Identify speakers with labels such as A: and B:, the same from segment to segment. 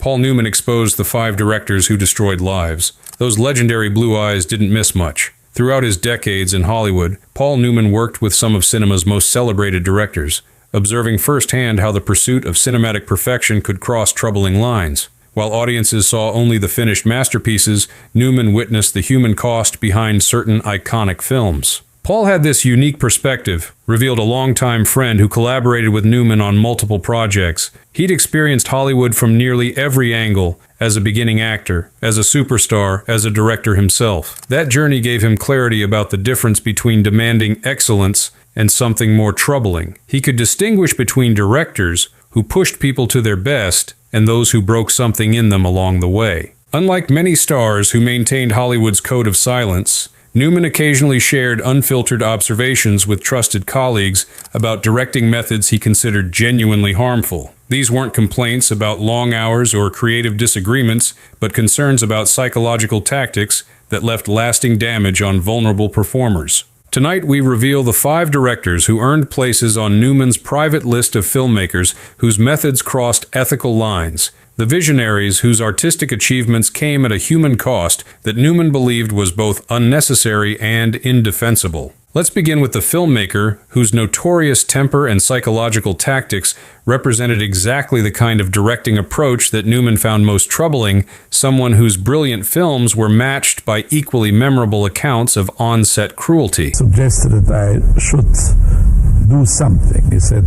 A: Paul Newman exposed the 5 directors who destroyed lives. Those legendary blue eyes didn't miss much. Throughout his decades in Hollywood, Paul Newman worked with some of cinema's most celebrated directors, observing firsthand how the pursuit of cinematic perfection could cross troubling lines. While audiences saw only the finished masterpieces, Newman witnessed the human cost behind certain iconic films. Paul had this unique perspective, revealed a longtime friend who collaborated with Newman on multiple projects. He'd experienced Hollywood from nearly every angle, as a beginning actor, as a superstar, as a director himself. That journey gave him clarity about the difference between demanding excellence and something more troubling. He could distinguish between directors who pushed people to their best and those who broke something in them along the way. Unlike many stars who maintained Hollywood's code of silence, Newman occasionally shared unfiltered observations with trusted colleagues about directing methods he considered genuinely harmful. These weren't complaints about long hours or creative disagreements, but concerns about psychological tactics that left lasting damage on vulnerable performers. Tonight, we reveal the 5 directors who earned places on Newman's private list of filmmakers whose methods crossed ethical lines, the visionaries whose artistic achievements came at a human cost that Newman believed was both unnecessary and indefensible. Let's begin with the filmmaker whose notorious temper and psychological tactics represented exactly the kind of directing approach that Newman found most troubling, someone whose brilliant films were matched by equally memorable accounts of on-set cruelty.
B: Suggested that I should do something. He said,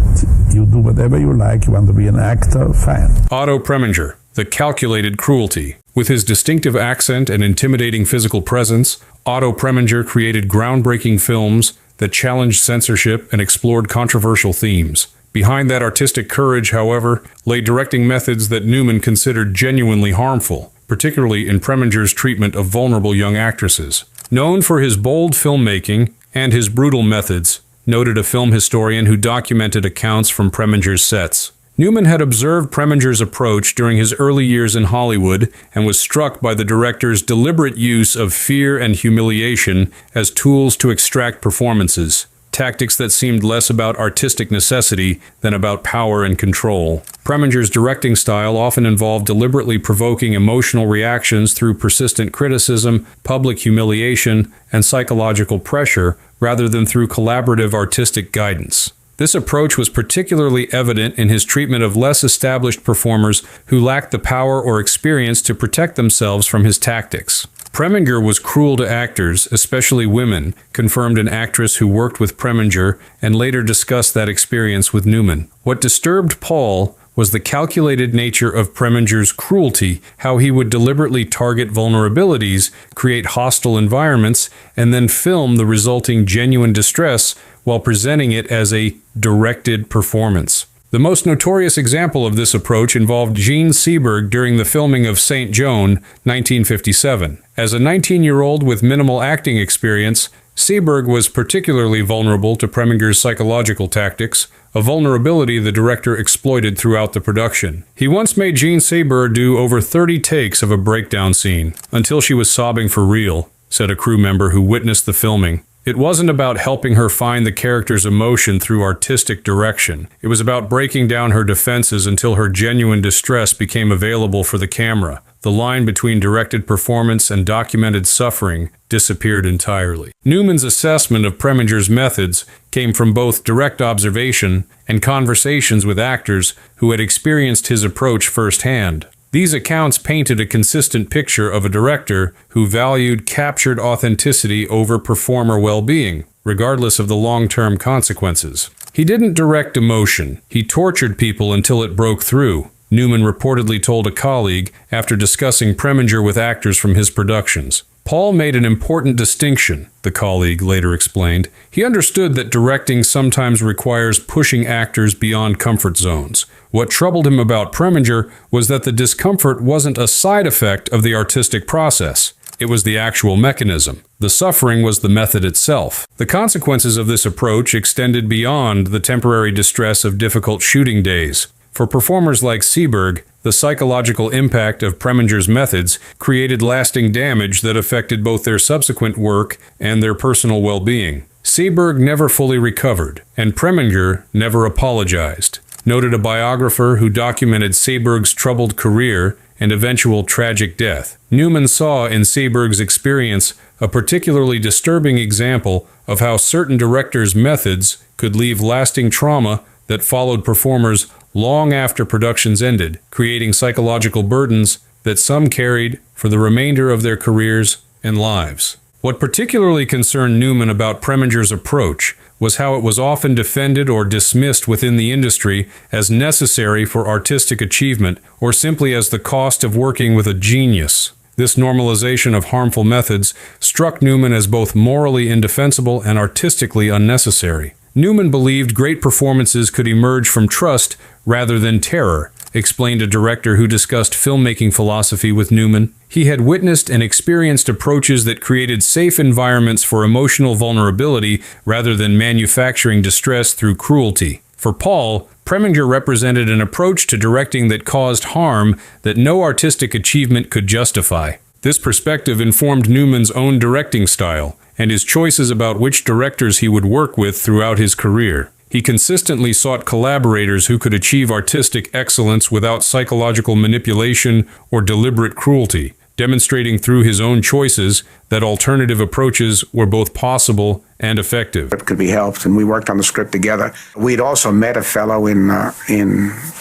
B: you do whatever you like, you want to be an actor, fine.
A: Otto Preminger, the calculated cruelty. With his distinctive accent and intimidating physical presence, Otto Preminger created groundbreaking films that challenged censorship and explored controversial themes. Behind that artistic courage, however, lay directing methods that Newman considered genuinely harmful, particularly in Preminger's treatment of vulnerable young actresses. Known for his bold filmmaking and his brutal methods, noted a film historian who documented accounts from Preminger's sets. Newman had observed Preminger's approach during his early years in Hollywood and was struck by the director's deliberate use of fear and humiliation as tools to extract performances, tactics that seemed less about artistic necessity than about power and control. Preminger's directing style often involved deliberately provoking emotional reactions through persistent criticism, public humiliation, and psychological pressure, rather than through collaborative artistic guidance. This approach was particularly evident in his treatment of less established performers who lacked the power or experience to protect themselves from his tactics. Preminger was cruel to actors, especially women, confirmed an actress who worked with Preminger and later discussed that experience with Newman. What disturbed Paul was the calculated nature of Preminger's cruelty, how he would deliberately target vulnerabilities, create hostile environments, and then film the resulting genuine distress while presenting it as a directed performance. The most notorious example of this approach involved Jean Seberg during the filming of St. Joan, 1957. As a 19-year-old with minimal acting experience, Seberg was particularly vulnerable to Preminger's psychological tactics, a vulnerability the director exploited throughout the production. He once made Jean Seberg do over 30 takes of a breakdown scene, until she was sobbing for real, said a crew member who witnessed the filming. It wasn't about helping her find the character's emotion through artistic direction. It was about breaking down her defenses until her genuine distress became available for the camera. The line between directed performance and documented suffering disappeared entirely. Newman's assessment of Preminger's methods came from both direct observation and conversations with actors who had experienced his approach firsthand. These accounts painted a consistent picture of a director who valued captured authenticity over performer well-being, regardless of the long-term consequences. He didn't direct emotion. He tortured people until it broke through, Newman reportedly told a colleague after discussing Preminger with actors from his productions. Paul made an important distinction, the colleague later explained. He understood that directing sometimes requires pushing actors beyond comfort zones. What troubled him about Preminger was that the discomfort wasn't a side effect of the artistic process. It was the actual mechanism. The suffering was the method itself. The consequences of this approach extended beyond the temporary distress of difficult shooting days. For performers like Seberg, the psychological impact of Preminger's methods created lasting damage that affected both their subsequent work and their personal well-being. Seberg never fully recovered, and Preminger never apologized, noted a biographer who documented Seberg's troubled career and eventual tragic death. Newman saw in Seberg's experience a particularly disturbing example of how certain directors' methods could leave lasting trauma that followed performers long after productions ended, creating psychological burdens that some carried for the remainder of their careers and lives. What particularly concerned Newman about Preminger's approach was how it was often defended or dismissed within the industry as necessary for artistic achievement or simply as the cost of working with a genius. This normalization of harmful methods struck Newman as both morally indefensible and artistically unnecessary. Newman believed great performances could emerge from trust rather than terror, explained a director who discussed filmmaking philosophy with Newman. He had witnessed and experienced approaches that created safe environments for emotional vulnerability rather than manufacturing distress through cruelty. For Paul, Preminger represented an approach to directing that caused harm that no artistic achievement could justify. This perspective informed Newman's own directing style and his choices about which directors he would work with throughout his career. He consistently sought collaborators who could achieve artistic excellence without psychological manipulation or deliberate cruelty, demonstrating through his own choices that alternative approaches were both possible and effective.
C: It could be helped, and we worked on the script together. We'd also met a fellow in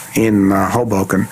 C: Hoboken.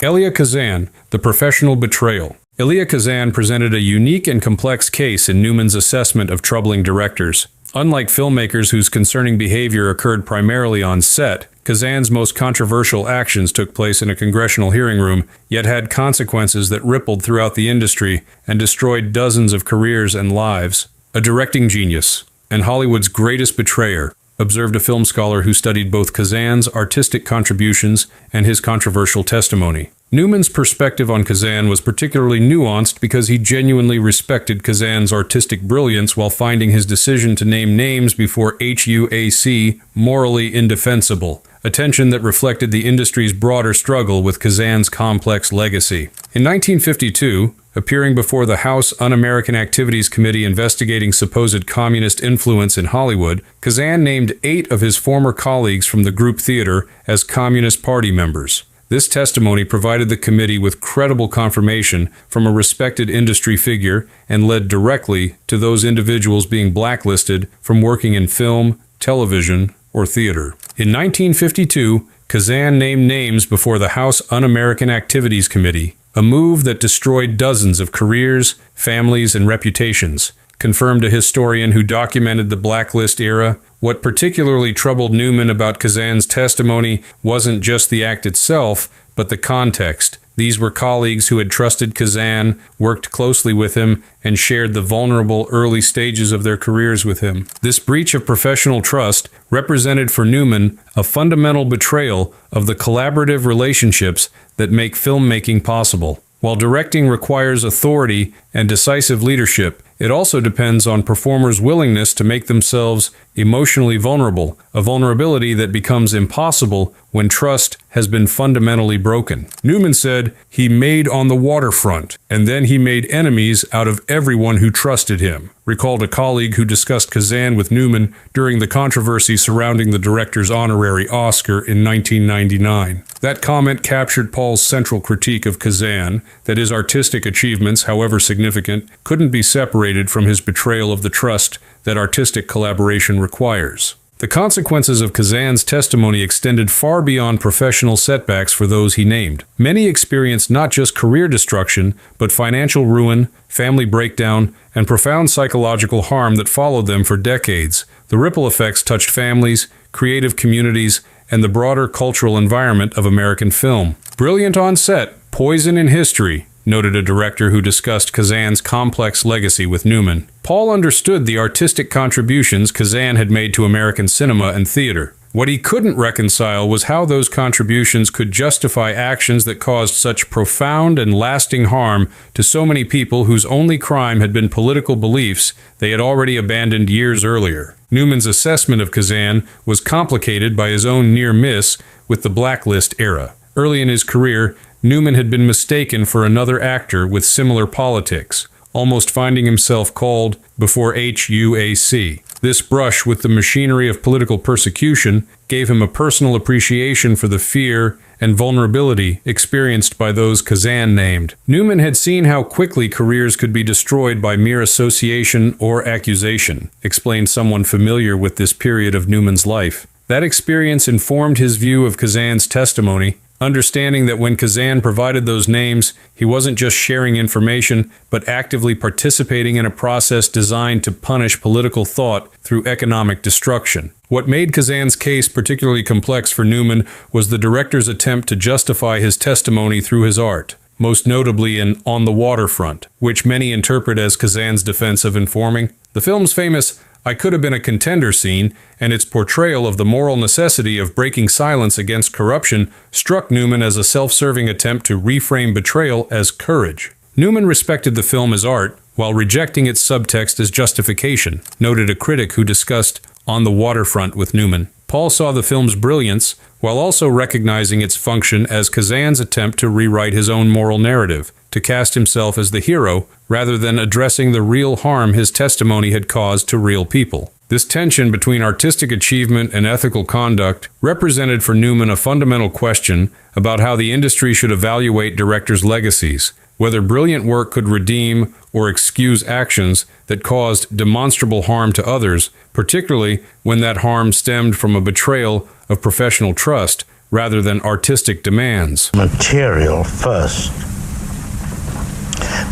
A: Elia Kazan, The Professional Betrayal. Elia Kazan presented a unique and complex case in Newman's assessment of troubling directors. Unlike filmmakers whose concerning behavior occurred primarily on set, Kazan's most controversial actions took place in a congressional hearing room, yet had consequences that rippled throughout the industry and destroyed dozens of careers and lives. A directing genius, and Hollywood's greatest betrayer, observed a film scholar who studied both Kazan's artistic contributions and his controversial testimony. Newman's perspective on Kazan was particularly nuanced because he genuinely respected Kazan's artistic brilliance while finding his decision to name names before HUAC morally indefensible, a tension that reflected the industry's broader struggle with Kazan's complex legacy. In 1952, appearing before the House Un-American Activities Committee investigating supposed communist influence in Hollywood, Kazan named 8 of his former colleagues from the group theater as Communist Party members. This testimony provided the committee with credible confirmation from a respected industry figure and led directly to those individuals being blacklisted from working in film, television, or theater. In 1952, Kazan named names before the House Un-American Activities Committee, a move that destroyed dozens of careers, families, and reputations, confirmed a historian who documented the blacklist era. What particularly troubled Newman about Kazan's testimony wasn't just the act itself, but the context. These were colleagues who had trusted Kazan, worked closely with him, and shared the vulnerable early stages of their careers with him. This breach of professional trust represented for Newman a fundamental betrayal of the collaborative relationships that make filmmaking possible. While directing requires authority and decisive leadership, it also depends on performers' willingness to make themselves emotionally vulnerable, a vulnerability that becomes impossible when trust has been fundamentally broken. Newman said he made on the waterfront, and then he made enemies out of everyone who trusted him, recalled a colleague who discussed Kazan with Newman during the controversy surrounding the director's honorary Oscar in 1999. That comment captured Paul's central critique of Kazan, that his artistic achievements, however significant, couldn't be separated from his betrayal of the trust that artistic collaboration requires. The consequences of Kazan's testimony extended far beyond professional setbacks for those he named. Many experienced not just career destruction, but financial ruin, family breakdown, and profound psychological harm that followed them for decades. The ripple effects touched families, creative communities, and the broader cultural environment of American film. Brilliant on set, poison in history, noted a director who discussed Kazan's complex legacy with Newman. Paul understood the artistic contributions Kazan had made to American cinema and theater. What he couldn't reconcile was how those contributions could justify actions that caused such profound and lasting harm to so many people whose only crime had been political beliefs they had already abandoned years earlier. Newman's assessment of Kazan was complicated by his own near miss with the blacklist era. Early in his career, Newman had been mistaken for another actor with similar politics, almost finding himself called before HUAC. This brush with the machinery of political persecution gave him a personal appreciation for the fear and vulnerability experienced by those Kazan named. Newman had seen how quickly careers could be destroyed by mere association or accusation, explained someone familiar with this period of Newman's life. That experience informed his view of Kazan's testimony, understanding that when Kazan provided those names, he wasn't just sharing information, but actively participating in a process designed to punish political thought through economic destruction. What made Kazan's case particularly complex for Newman was the director's attempt to justify his testimony through his art, most notably in On the Waterfront, which many interpret as Kazan's defense of informing. The film's famous "I Could Have Been a Contender" scene and its portrayal of the moral necessity of breaking silence against corruption struck Newman as a self-serving attempt to reframe betrayal as courage. Newman respected the film as art while rejecting its subtext as justification, noted a critic who discussed On the Waterfront with Newman. Paul saw the film's brilliance while also recognizing its function as Kazan's attempt to rewrite his own moral narrative, to cast himself as the hero rather than addressing the real harm his testimony had caused to real people. This tension between artistic achievement and ethical conduct represented for Newman a fundamental question about how the industry should evaluate directors' legacies, whether brilliant work could redeem or excuse actions that caused demonstrable harm to others, particularly when that harm stemmed from a betrayal of professional trust rather than artistic demands.
D: Material first.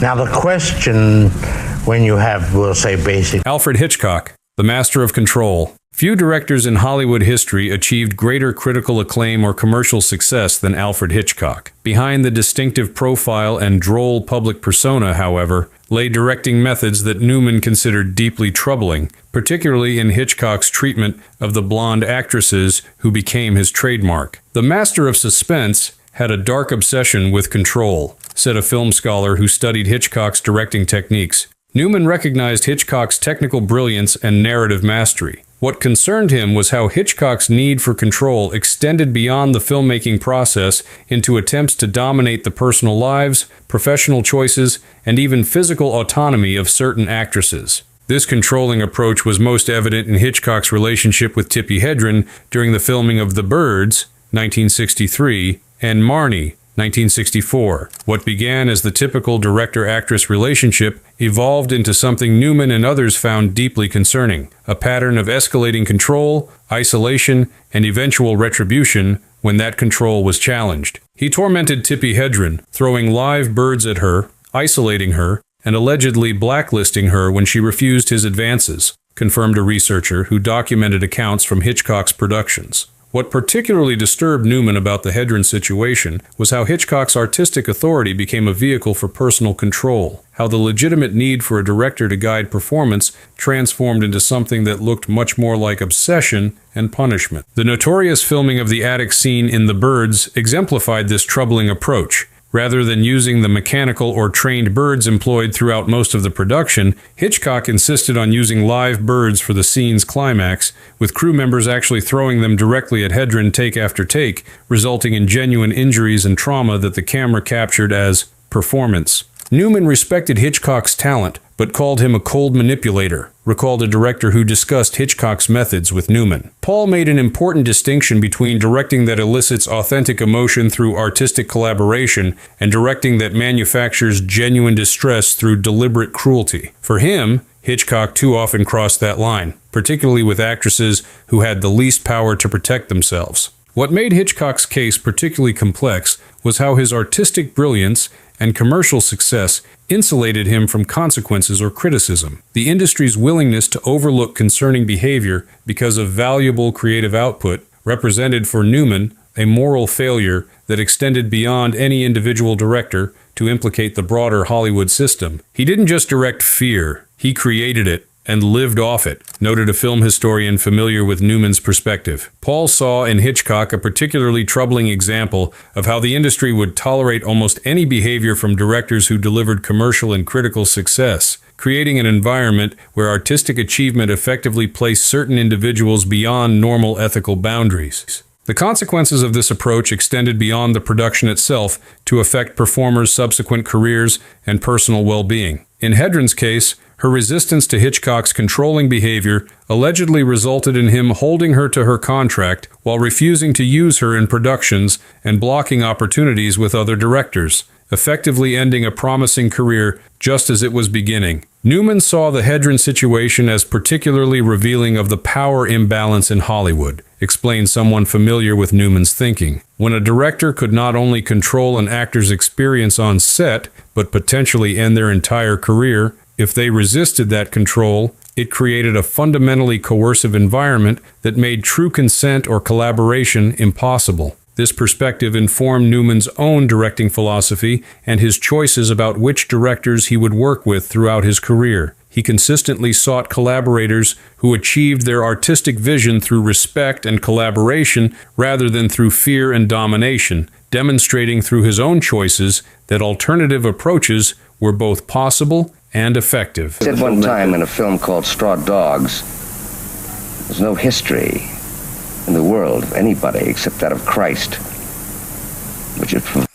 D: Now the question when you have, we'll say, basic...
A: Alfred Hitchcock, the master of control. Few directors in Hollywood history achieved greater critical acclaim or commercial success than Alfred Hitchcock. Behind the distinctive profile and droll public persona, however, lay directing methods that Newman considered deeply troubling, particularly in Hitchcock's treatment of the blonde actresses who became his trademark. The master of suspense had a dark obsession with control, said a film scholar who studied Hitchcock's directing techniques. Newman recognized Hitchcock's technical brilliance and narrative mastery. What concerned him was how Hitchcock's need for control extended beyond the filmmaking process into attempts to dominate the personal lives, professional choices, and even physical autonomy of certain actresses. This controlling approach was most evident in Hitchcock's relationship with Tippi Hedren during the filming of The Birds, 1963, and Marnie, 1964. What began as the typical director-actress relationship evolved into something Newman and others found deeply concerning, a pattern of escalating control, isolation, and eventual retribution when that control was challenged. He tormented Tippi Hedren, throwing live birds at her, isolating her, and allegedly blacklisting her when she refused his advances, confirmed a researcher who documented accounts from Hitchcock's productions. What particularly disturbed Newman about the Hedren situation was how Hitchcock's artistic authority became a vehicle for personal control, how the legitimate need for a director to guide performance transformed into something that looked much more like obsession and punishment. The notorious filming of the attic scene in The Birds exemplified this troubling approach. Rather than using the mechanical or trained birds employed throughout most of the production, Hitchcock insisted on using live birds for the scene's climax, with crew members actually throwing them directly at Hedren take after take, resulting in genuine injuries and trauma that the camera captured as performance. Newman respected Hitchcock's talent, but called him a cold manipulator, recalled a director who discussed Hitchcock's methods with Newman. Paul made an important distinction between directing that elicits authentic emotion through artistic collaboration and directing that manufactures genuine distress through deliberate cruelty. For him, Hitchcock too often crossed that line, particularly with actresses who had the least power to protect themselves. What made Hitchcock's case particularly complex was how his artistic brilliance and commercial success insulated him from consequences or criticism. The industry's willingness to overlook concerning behavior because of valuable creative output represented for Newman a moral failure that extended beyond any individual director to implicate the broader Hollywood system. He didn't just direct fear, he created it and lived off it, noted a film historian familiar with Newman's perspective. Paul saw in Hitchcock a particularly troubling example of how the industry would tolerate almost any behavior from directors who delivered commercial and critical success, creating an environment where artistic achievement effectively placed certain individuals beyond normal ethical boundaries. The consequences of this approach extended beyond the production itself to affect performers' subsequent careers and personal well-being. In Hedren's case, her resistance to Hitchcock's controlling behavior allegedly resulted in him holding her to her contract while refusing to use her in productions and blocking opportunities with other directors, effectively ending a promising career just as it was beginning. Newman saw the Hedren situation as particularly revealing of the power imbalance in Hollywood, explained someone familiar with Newman's thinking. When a director could not only control an actor's experience on set, but potentially end their entire career, if they resisted that control, it created a fundamentally coercive environment that made true consent or collaboration impossible. This perspective informed Newman's own directing philosophy and his choices about which directors he would work with throughout his career. He consistently sought collaborators who achieved their artistic vision through respect and collaboration rather than through fear and domination, demonstrating through his own choices that alternative approaches were both possible and effective.
E: At one time in a film called Straw Dogs, there's no history in the world of anybody except that of Christ.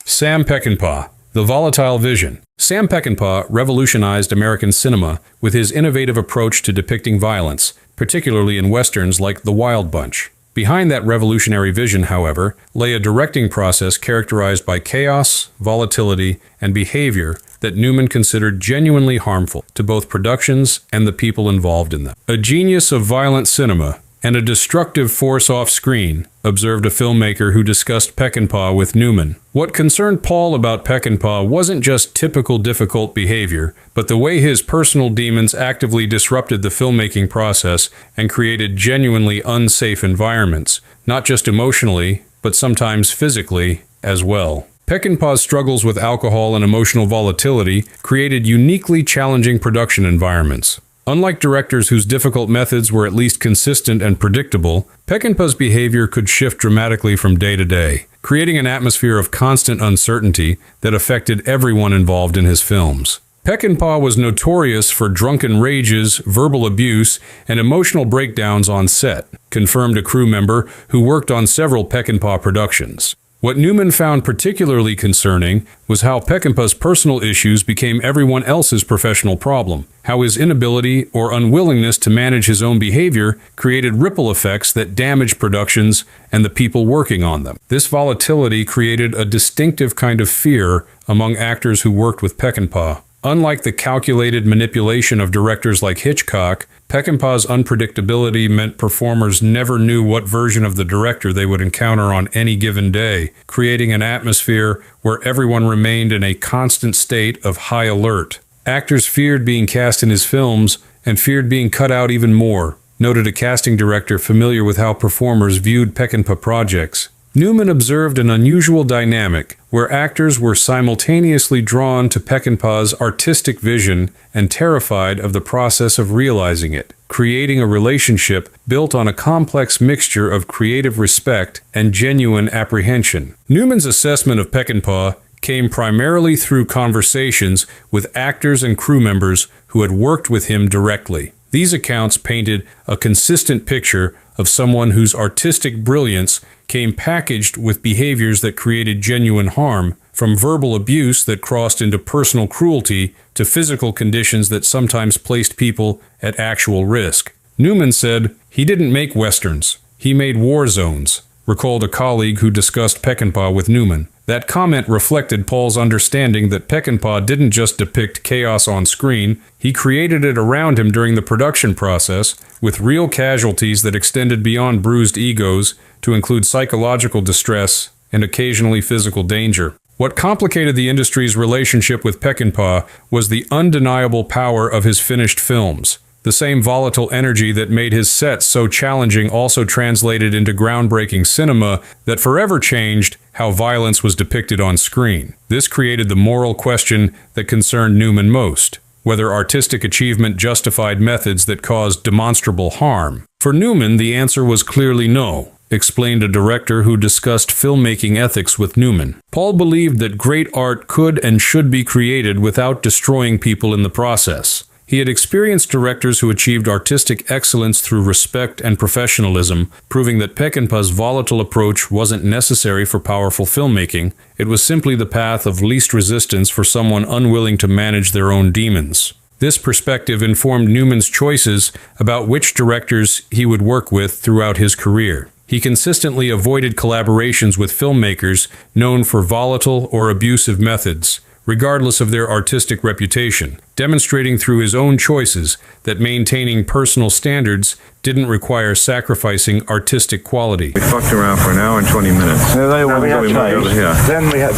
A: Sam Peckinpah, The Volatile Vision. Sam Peckinpah revolutionized American cinema with his innovative approach to depicting violence, particularly in westerns like The Wild Bunch. Behind that revolutionary vision, however, lay a directing process characterized by chaos, volatility, and behavior that Newman considered genuinely harmful to both productions and the people involved in them. A genius of violent cinema and a destructive force off-screen, observed a filmmaker who discussed Peckinpah with Newman. What concerned Paul about Peckinpah wasn't just typical difficult behavior, but the way his personal demons actively disrupted the filmmaking process and created genuinely unsafe environments, not just emotionally, but sometimes physically as well. Peckinpah's struggles with alcohol and emotional volatility created uniquely challenging production environments. Unlike directors whose difficult methods were at least consistent and predictable, Peckinpah's behavior could shift dramatically from day to day, creating an atmosphere of constant uncertainty that affected everyone involved in his films. Peckinpah was notorious for drunken rages, verbal abuse, and emotional breakdowns on set, confirmed a crew member who worked on several Peckinpah productions. What Newman found particularly concerning was how Peckinpah's personal issues became everyone else's professional problem, how his inability or unwillingness to manage his own behavior created ripple effects that damaged productions and the people working on them. This volatility created a distinctive kind of fear among actors who worked with Peckinpah. Unlike the calculated manipulation of directors like Hitchcock, Peckinpah's unpredictability meant performers never knew what version of the director they would encounter on any given day, creating an atmosphere where everyone remained in a constant state of high alert. Actors feared being cast in his films and feared being cut out even more, noted a casting director familiar with how performers viewed Peckinpah projects. Newman observed an unusual dynamic where actors were simultaneously drawn to Peckinpah's artistic vision and terrified of the process of realizing it, creating a relationship built on a complex mixture of creative respect and genuine apprehension. Newman's assessment of Peckinpah came primarily through conversations with actors and crew members who had worked with him directly. These accounts painted a consistent picture of someone whose artistic brilliance came packaged with behaviors that created genuine harm, from verbal abuse that crossed into personal cruelty to physical conditions that sometimes placed people at actual risk. Newman said, "He didn't make westerns, he made war zones," recalled a colleague who discussed Peckinpah with Newman. That comment reflected Paul's understanding that Peckinpah didn't just depict chaos on screen, he created it around him during the production process, with real casualties that extended beyond bruised egos to include psychological distress and occasionally physical danger. What complicated the industry's relationship with Peckinpah was the undeniable power of his finished films. The same volatile energy that made his sets so challenging also translated into groundbreaking cinema that forever changed how violence was depicted on screen. This created the moral question that concerned Newman most, whether artistic achievement justified methods that caused demonstrable harm. For Newman, the answer was clearly no, explained a director who discussed filmmaking ethics with Newman. Paul believed that great art could and should be created without destroying people in the process. He had experienced directors who achieved artistic excellence through respect and professionalism, proving that Peckinpah's volatile approach wasn't necessary for powerful filmmaking. It was simply the path of least resistance for someone unwilling to manage their own demons. This perspective informed Newman's choices about which directors he would work with throughout his career. He consistently avoided collaborations with filmmakers known for volatile or abusive methods, regardless of their artistic reputation, demonstrating through his own choices that maintaining personal standards didn't require sacrificing artistic quality.
F: We fucked around for an hour and 20 minutes.
G: No, they wanted
F: to go over here.
G: Then we had,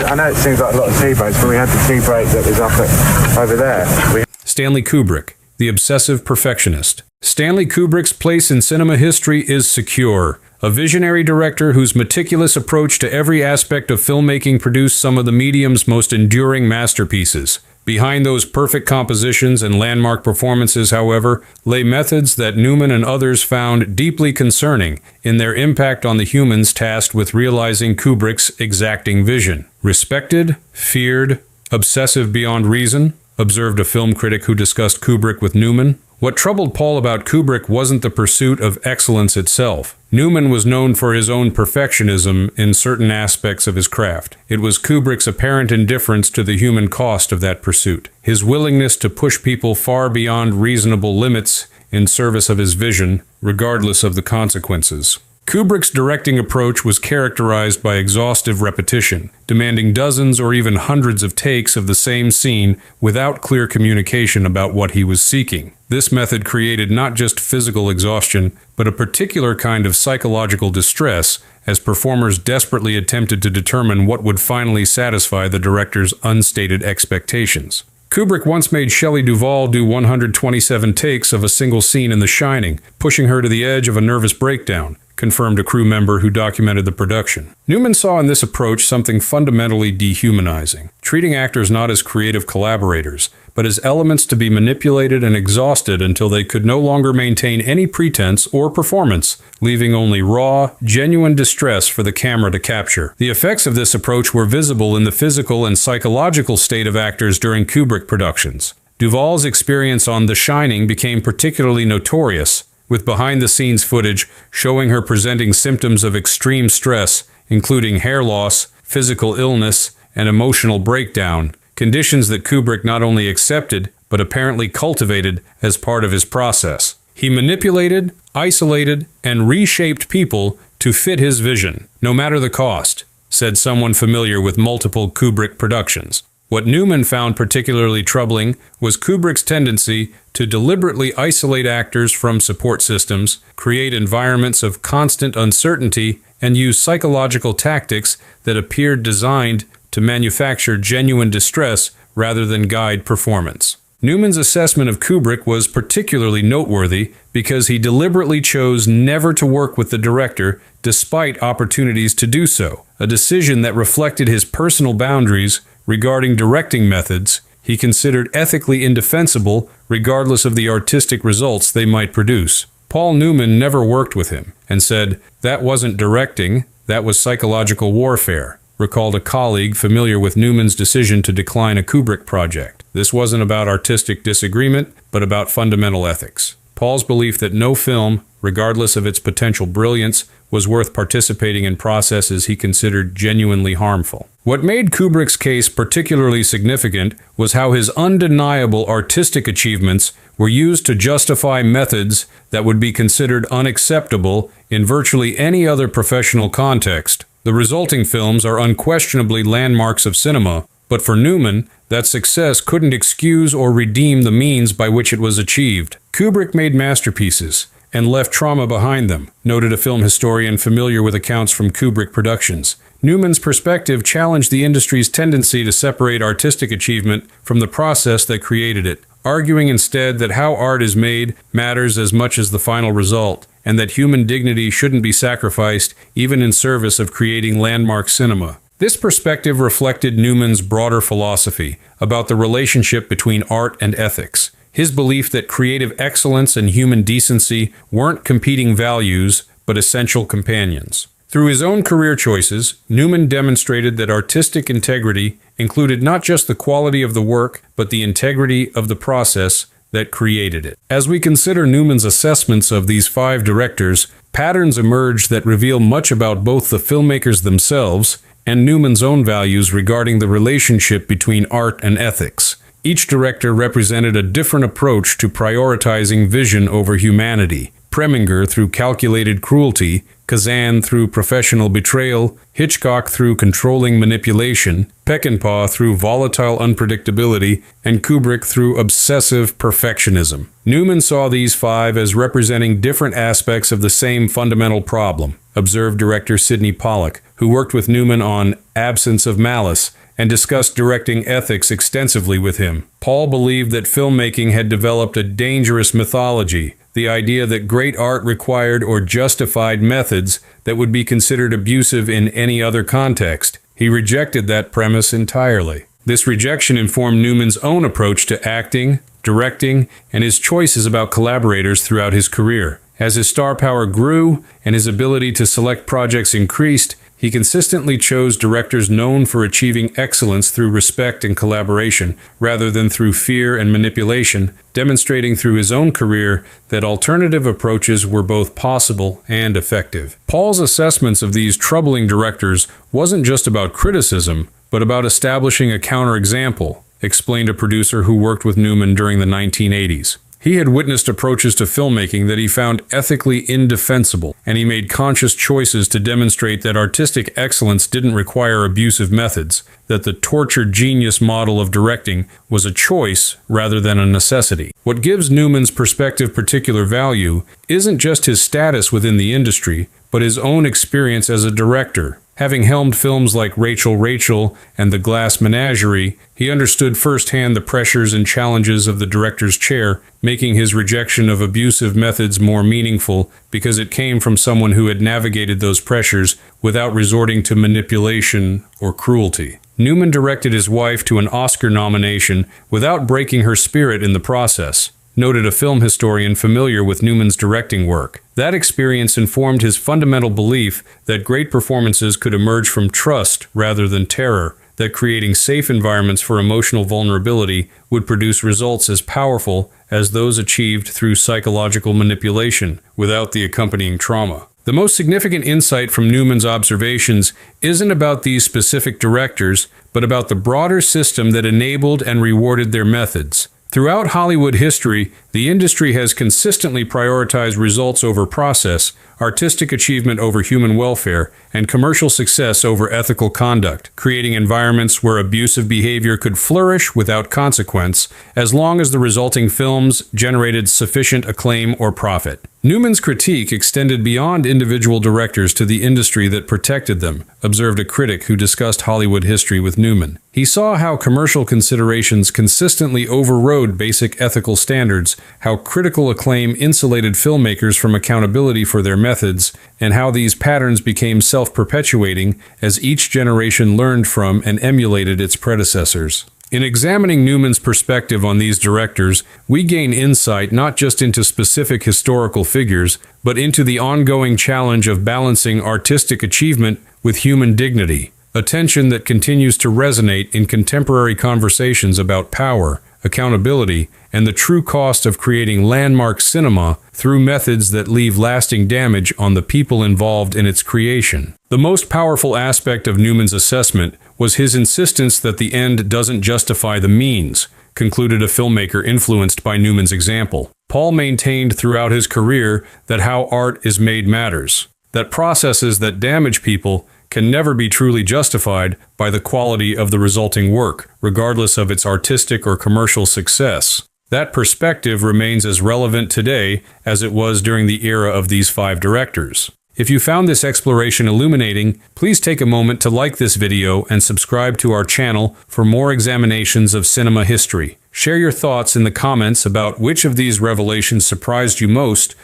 G: I know it seems like a lot of tea breaks, but we had the tea break that was over there.
A: Stanley Kubrick, the obsessive perfectionist. Stanley Kubrick's place in cinema history is secure. A visionary director whose meticulous approach to every aspect of filmmaking produced some of the medium's most enduring masterpieces. Behind those perfect compositions and landmark performances, however, lay methods that Newman and others found deeply concerning in their impact on the humans tasked with realizing Kubrick's exacting vision. Respected, feared, obsessive beyond reason, observed a film critic who discussed Kubrick with Newman. What troubled Paul about Kubrick wasn't the pursuit of excellence itself. Newman was known for his own perfectionism in certain aspects of his craft. It was Kubrick's apparent indifference to the human cost of that pursuit, his willingness to push people far beyond reasonable limits in service of his vision, regardless of the consequences. Kubrick's directing approach was characterized by exhaustive repetition, demanding dozens or even hundreds of takes of the same scene without clear communication about what he was seeking. This method created not just physical exhaustion, but a particular kind of psychological distress as performers desperately attempted to determine what would finally satisfy the director's unstated expectations. Kubrick once made Shelley Duvall do 127 takes of a single scene in The Shining, pushing her to the edge of a nervous breakdown, confirmed a crew member who documented the production. Newman saw in this approach something fundamentally dehumanizing, treating actors not as creative collaborators, but as elements to be manipulated and exhausted until they could no longer maintain any pretense or performance, leaving only raw, genuine distress for the camera to capture. The effects of this approach were visible in the physical and psychological state of actors during Kubrick productions. Duvall's experience on The Shining became particularly notorious, with behind-the-scenes footage showing her presenting symptoms of extreme stress, including hair loss, physical illness, and emotional breakdown, conditions that Kubrick not only accepted, but apparently cultivated as part of his process. He manipulated, isolated, and reshaped people to fit his vision, no matter the cost, said someone familiar with multiple Kubrick productions. What Newman found particularly troubling was Kubrick's tendency to deliberately isolate actors from support systems, create environments of constant uncertainty, and use psychological tactics that appeared designed to manufacture genuine distress rather than guide performance. Newman's assessment of Kubrick was particularly noteworthy because he deliberately chose never to work with the director despite opportunities to do so, a decision that reflected his personal boundaries regarding directing methods he considered ethically indefensible regardless of the artistic results they might produce. Paul Newman never worked with him and said, "That wasn't directing, that was psychological warfare," recalled a colleague familiar with Newman's decision to decline a Kubrick project. This wasn't about artistic disagreement, but about fundamental ethics. Paul's belief that no film, regardless of its potential brilliance, was worth participating in processes he considered genuinely harmful. What made Kubrick's case particularly significant was how his undeniable artistic achievements were used to justify methods that would be considered unacceptable in virtually any other professional context. The resulting films are unquestionably landmarks of cinema, but for Newman, that success couldn't excuse or redeem the means by which it was achieved. Kubrick made masterpieces and left trauma behind them, noted a film historian familiar with accounts from Kubrick productions. Newman's perspective challenged the industry's tendency to separate artistic achievement from the process that created it, arguing instead that how art is made matters as much as the final result, and that human dignity shouldn't be sacrificed even in service of creating landmark cinema. This perspective reflected Newman's broader philosophy about the relationship between art and ethics. His belief that creative excellence and human decency weren't competing values, but essential companions. Through his own career choices, Newman demonstrated that artistic integrity included not just the quality of the work, but the integrity of the process that created it. As we consider Newman's assessments of these 5 directors, patterns emerge that reveal much about both the filmmakers themselves and Newman's own values regarding the relationship between art and ethics. Each director represented a different approach to prioritizing vision over humanity. Preminger through calculated cruelty, Kazan through professional betrayal, Hitchcock through controlling manipulation, Peckinpah through volatile unpredictability, and Kubrick through obsessive perfectionism. Newman saw these five as representing different aspects of the same fundamental problem, observed director Sidney Pollack, who worked with Newman on Absence of Malice and discussed directing ethics extensively with him. Paul believed that filmmaking had developed a dangerous mythology, the idea that great art required or justified methods that would be considered abusive in any other context. He rejected that premise entirely. This rejection informed Newman's own approach to acting, directing, and his choices about collaborators throughout his career. As his star power grew and his ability to select projects increased, he consistently chose directors known for achieving excellence through respect and collaboration, rather than through fear and manipulation, demonstrating through his own career that alternative approaches were both possible and effective. Paul's assessments of these troubling directors wasn't just about criticism, but about establishing a counterexample, explained a producer who worked with Newman during the 1980s. He had witnessed approaches to filmmaking that he found ethically indefensible, and he made conscious choices to demonstrate that artistic excellence didn't require abusive methods, that the tortured genius model of directing was a choice rather than a necessity. What gives Newman's perspective particular value isn't just his status within the industry, but his own experience as a director. Having helmed films like Rachel and The Glass Menagerie, he understood firsthand the pressures and challenges of the director's chair, making his rejection of abusive methods more meaningful because it came from someone who had navigated those pressures without resorting to manipulation or cruelty. Newman directed his wife to an Oscar nomination without breaking her spirit in the process, noted a film historian familiar with Newman's directing work. That experience informed his fundamental belief that great performances could emerge from trust rather than terror, that creating safe environments for emotional vulnerability would produce results as powerful as those achieved through psychological manipulation without the accompanying trauma. The most significant insight from Newman's observations isn't about these specific directors, but about the broader system that enabled and rewarded their methods. Throughout Hollywood history, the industry has consistently prioritized results over process, artistic achievement over human welfare, and commercial success over ethical conduct, creating environments where abusive behavior could flourish without consequence, as long as the resulting films generated sufficient acclaim or profit. Newman's critique extended beyond individual directors to the industry that protected them, observed a critic who discussed Hollywood history with Newman. He saw how commercial considerations consistently overrode basic ethical standards, how critical acclaim insulated filmmakers from accountability for their methods, and how these patterns became self-perpetuating as each generation learned from and emulated its predecessors. In examining Newman's perspective on these directors, we gain insight not just into specific historical figures, but into the ongoing challenge of balancing artistic achievement with human dignity, a tension that continues to resonate in contemporary conversations about power, accountability, and the true cost of creating landmark cinema through methods that leave lasting damage on the people involved in its creation. The most powerful aspect of Newman's assessment was his insistence that the end doesn't justify the means, concluded a filmmaker influenced by Newman's example. Paul maintained throughout his career that how art is made matters, that processes that damage people can never be truly justified by the quality of the resulting work, regardless of its artistic or commercial success. That perspective remains as relevant today as it was during the era of these five directors. If you found this exploration illuminating, please take a moment to like this video and subscribe to our channel for more examinations of cinema history. Share your thoughts in the comments about which of these revelations surprised you most